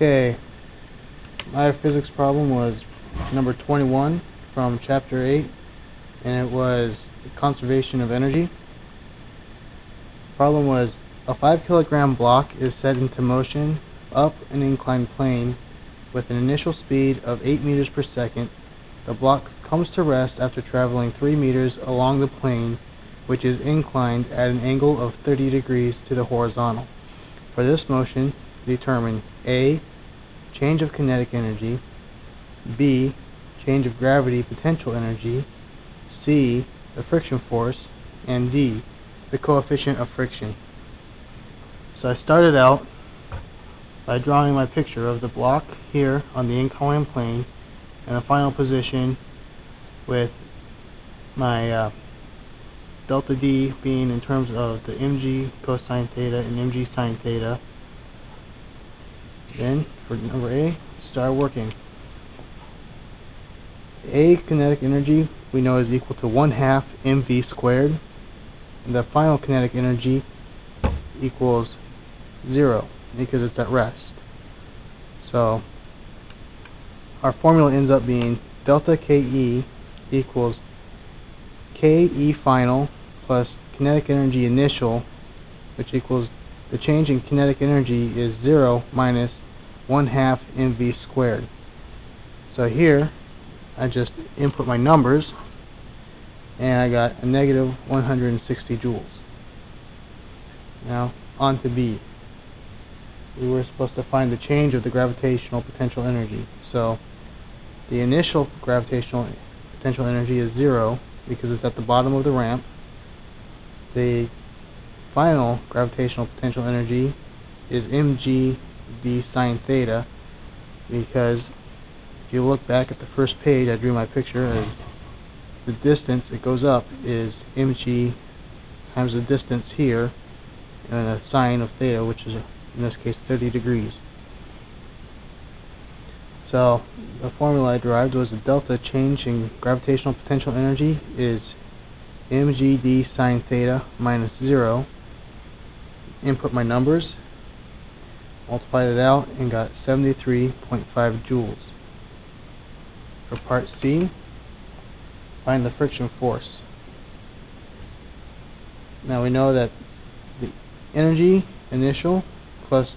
Okay, my physics problem was number 21 from chapter 8, and it was conservation of energy. The problem was a 5 kilogram block is set into motion up an inclined plane with an initial speed of 8 meters per second. The block comes to rest after traveling 3 meters along the plane, which is inclined at an angle of 30 degrees to the horizontal. For this motion, determine A. change of kinetic energy, B. change of gravity potential energy, C. the friction force, and D. the coefficient of friction. So I started out by drawing my picture of the block here on the inclined plane and the final position with my delta D being in terms of the mg cosine theta and mg sine theta. Then, for number A, start working. A kinetic energy we know is equal to 1/2 mv squared, and the final kinetic energy equals 0 because it's at rest. So our formula ends up being delta KE equals KE final plus kinetic energy initial, which equals the change in kinetic energy is 0 minus 1/2 mv squared. So here I just input my numbers and I got a negative 160 joules. Now on to B. We were supposed to find the change of the gravitational potential energy. So the initial gravitational potential energy is 0 because it's at the bottom of the ramp. The final gravitational potential energy is mg d sine theta, because if you look back at the first page I drew my picture as the distance it goes up is mg times the distance here and a sine of theta, which is in this case 30 degrees. So the formula I derived was the delta change in gravitational potential energy is mg d sine theta minus 0. Input my numbers, multiplied it out, and got 73.5 joules. For part C, find the friction force. Now we know that the energy initial plus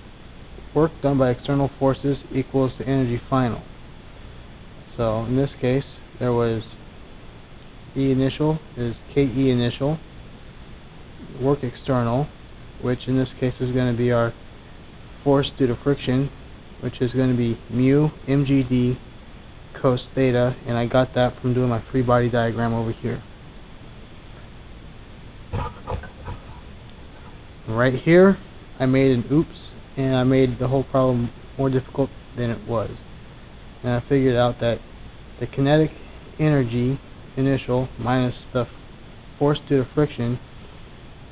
work done by external forces equals the energy final. So in this case there was E initial is KE initial, work external, which in this case is going to be our force due to friction, which is going to be mu mgd cos theta, and I got that from doing my free body diagram over here. Right here I made an oops, and I made the whole problem more difficult than it was. And I figured out that the kinetic energy initial minus the force due to friction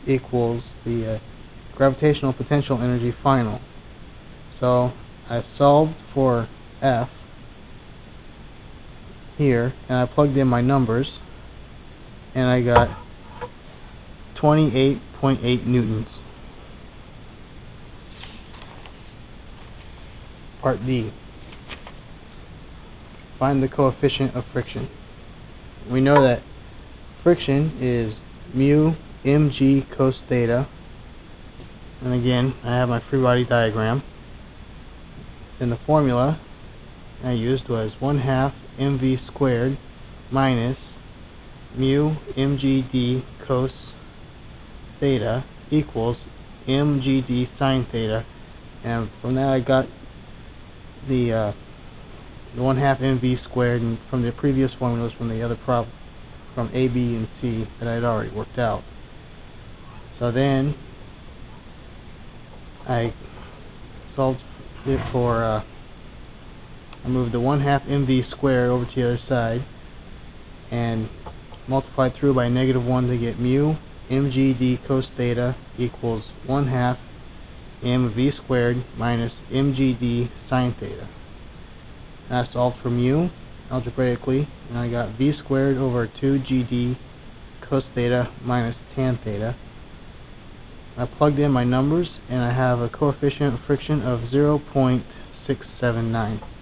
equals the gravitational potential energy final. So I solved for F here, and I plugged in my numbers, and I got 28.8 newtons. Part D. Find the coefficient of friction. We know that friction is mu mg cos theta, and again I have my free body diagram, and the formula I used was 1/2 mv squared minus mu mgd cos theta equals mgd sine theta, and from that I got the 1/2 mv squared, and from the previous formulas from the other problem from A, B, and C that I had already worked out. So then I solved it for I moved the 1/2 mv squared over to the other side and multiplied through by -1 to get mu mgd cos theta equals 1/2 mv squared minus mgd sine theta. And I solved for mu algebraically, and I got v squared over 2gd cos theta minus tan theta. I plugged in my numbers, and I have a coefficient of friction of 0.7 679.